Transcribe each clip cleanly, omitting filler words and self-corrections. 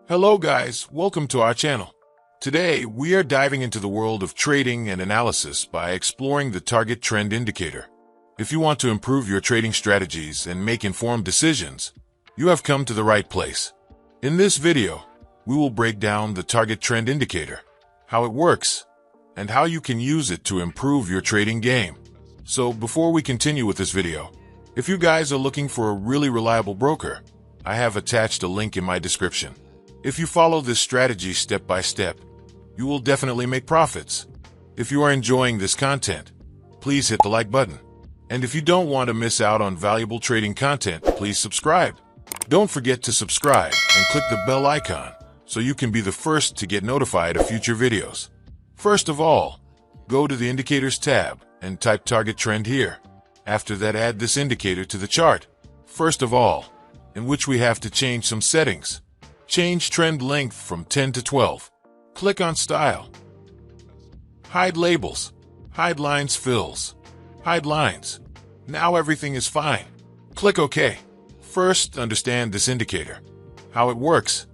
Hello guys, welcome to our channel. Today, we are diving into the world of trading and analysis by exploring the target trend indicator. If you want to improve your trading strategies and make informed decisions, you have come to the right place. In this video, we will break down the target trend indicator, how it works, and how you can use it to improve your trading game. So before we continue with this video, if you guys are looking for a really reliable broker, I have attached a link in my description. If you follow this strategy step by step, you will definitely make profits. If you are enjoying this content, please hit the like button. And if you don't want to miss out on valuable trading content, please subscribe. Don't forget to subscribe and click the bell icon so you can be the first to get notified of future videos. First of all, go to the Indicators tab and type Target Trend here. After that, add this indicator to the chart. First of all, in which we have to change some settings. Change trend length from 10 to 12. Click on Style. Hide labels. Hide lines fills. Hide lines. Now everything is fine. Click OK. First, understand this indicator. How it works.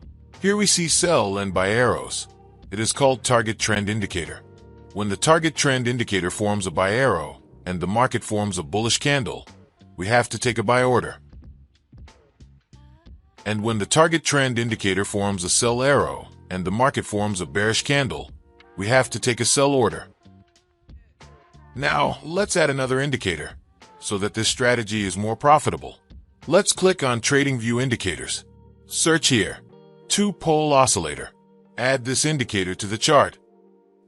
Here we see sell and buy arrows. It is called target trend indicator. When the target trend indicator forms a buy arrow and the market forms a bullish candle, we have to take a buy order. And when the target trend indicator forms a sell arrow and the market forms a bearish candle, we have to take a sell order. Now, let's add another indicator so that this strategy is more profitable. Let's click on TradingView indicators. Search here, two-pole oscillator. Add this indicator to the chart.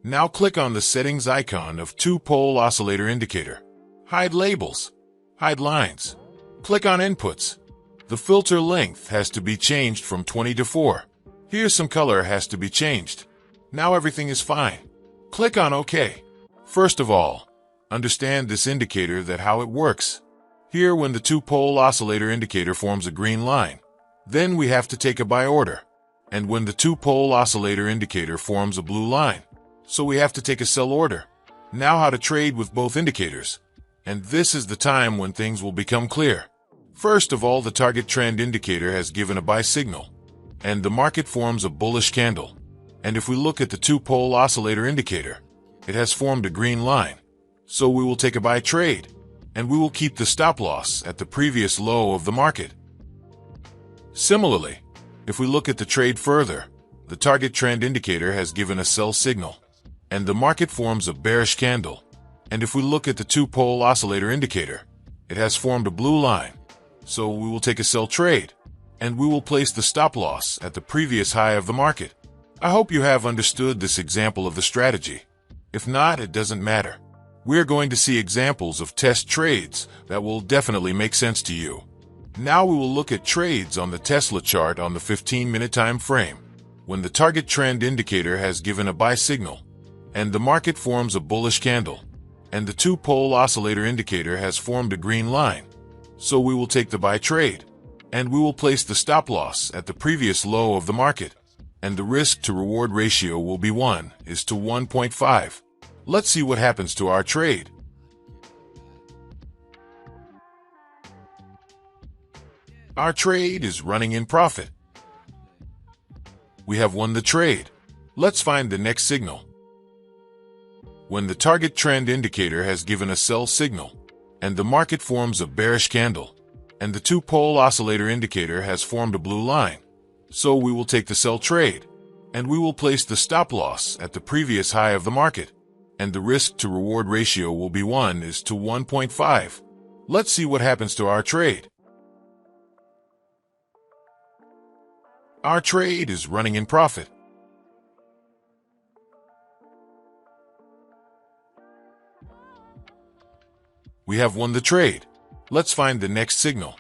Now click on the settings icon of two-pole oscillator indicator. Hide labels. Hide lines. Click on inputs. The filter length has to be changed from 20 to 4. Here some color has to be changed. Now everything is fine. Click on OK. First of all, understand this indicator that how it works. Here when the two-pole oscillator indicator forms a green line, then we have to take a buy order. And when the two-pole oscillator indicator forms a blue line, so we have to take a sell order. Now how to trade with both indicators. And this is the time when things will become clear. First of all, the target trend indicator has given a buy signal, and the market forms a bullish candle. And if we look at the two-pole oscillator indicator, it has formed a green line. So we will take a buy trade, and we will keep the stop loss at the previous low of the market. Similarly, if we look at the trade further, the target trend indicator has given a sell signal, and the market forms a bearish candle. And if we look at the two-pole oscillator indicator, it has formed a blue line. So we will take a sell trade, and we will place the stop loss at the previous high of the market. I hope you have understood this example of the strategy. If not, it doesn't matter. We're going to see examples of test trades that will definitely make sense to you. Now we will look at trades on the Tesla chart on the 15-minute time frame. When the target trend indicator has given a buy signal, and the market forms a bullish candle, and the two-pole oscillator indicator has formed a green line, so we will take the buy trade, and we will place the stop loss at the previous low of the market, and the risk to reward ratio will be 1:1.5. Let's see what happens to our trade. Our trade is running in profit. We have won the trade. Let's find the next signal. When the target trend indicator has given a sell signal, and the market forms a bearish candle, and the two-pole oscillator indicator has formed a blue line, so we will take the sell trade, and we will place the stop loss at the previous high of the market, and the risk to reward ratio will be 1:1.5. Let's see what happens to our trade. Our trade is running in profit. We have won the trade. Let's find the next signal.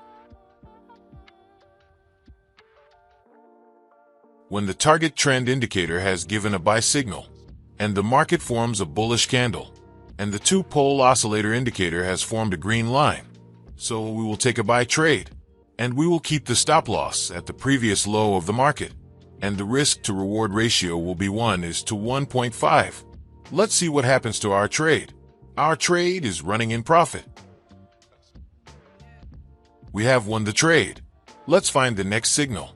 When the target trend indicator has given a buy signal, and the market forms a bullish candle, and the two-pole oscillator indicator has formed a green line, so we will take a buy trade, and we will keep the stop loss at the previous low of the market, and the risk to reward ratio will be 1:1.5. Let's see what happens to our trade. Our trade is running in profit. We have won the trade. Let's find the next signal.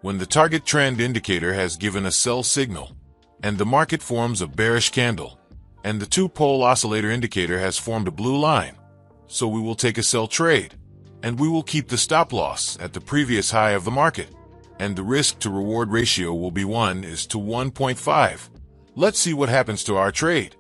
when the target trend indicator has given a sell signal, and the market forms a bearish candle, and the two-pole oscillator indicator has formed a blue line. So we will take a sell trade, and we will keep the stop loss at the previous high of the market, and the risk to reward ratio will be 1:1.5. Let's see what happens to our trade.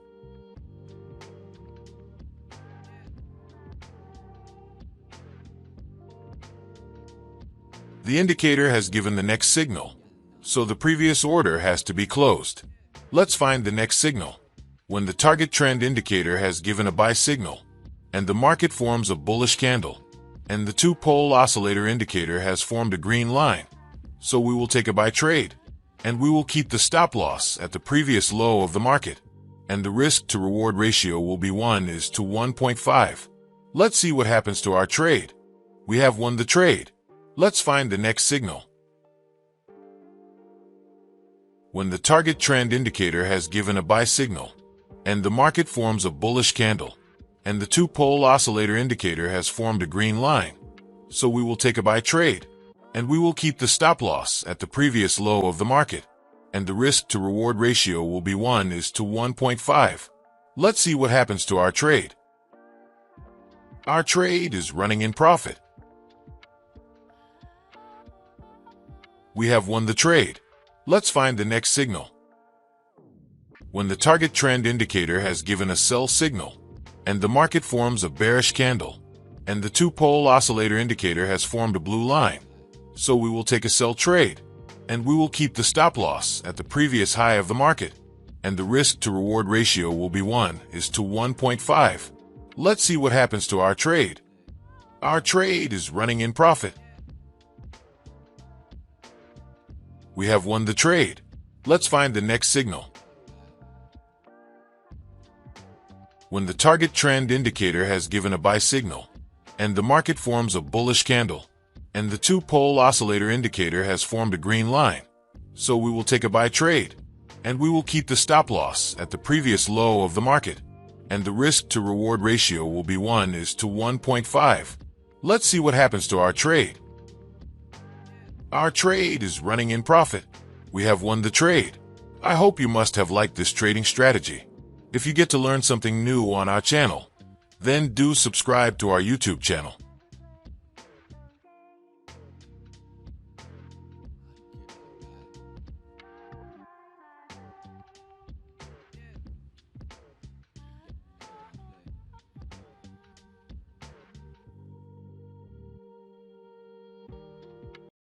The indicator has given the next signal, so the previous order has to be closed. Let's find the next signal. When the target trend indicator has given a buy signal, and the market forms a bullish candle, and the two-pole oscillator indicator has formed a green line, so we will take a buy trade, and we will keep the stop loss at the previous low of the market, and the risk to reward ratio will be 1:1.5. Let's see what happens to our trade. We have won the trade. Let's find the next signal. When the target trend indicator has given a buy signal, and the market forms a bullish candle, and the two-pole oscillator indicator has formed a green line, so we will take a buy trade, and we will keep the stop loss at the previous low of the market, and the risk to reward ratio will be 1:1.5. Let's see what happens to our trade. Our trade is running in profit. We have won the trade. Let's find the next signal. When the target trend indicator has given a sell signal, and the market forms a bearish candle, and the two-pole oscillator indicator has formed a blue line, so we will take a sell trade, and we will keep the stop loss at the previous high of the market, and the risk to reward ratio will be 1:1.5. Let's see what happens to our trade. Our trade is running in profit. We have won the trade. Let's find the next signal. When the target trend indicator has given a buy signal, and the market forms a bullish candle, and the two-pole oscillator indicator has formed a green line, so we will take a buy trade, and we will keep the stop loss at the previous low of the market, and the risk to reward ratio will be 1:1.5. Let's see what happens to our trade. Our trade is running in profit. We have won the trade. I hope you must have liked this trading strategy. If you get to learn something new on our channel, then do subscribe to our YouTube channel.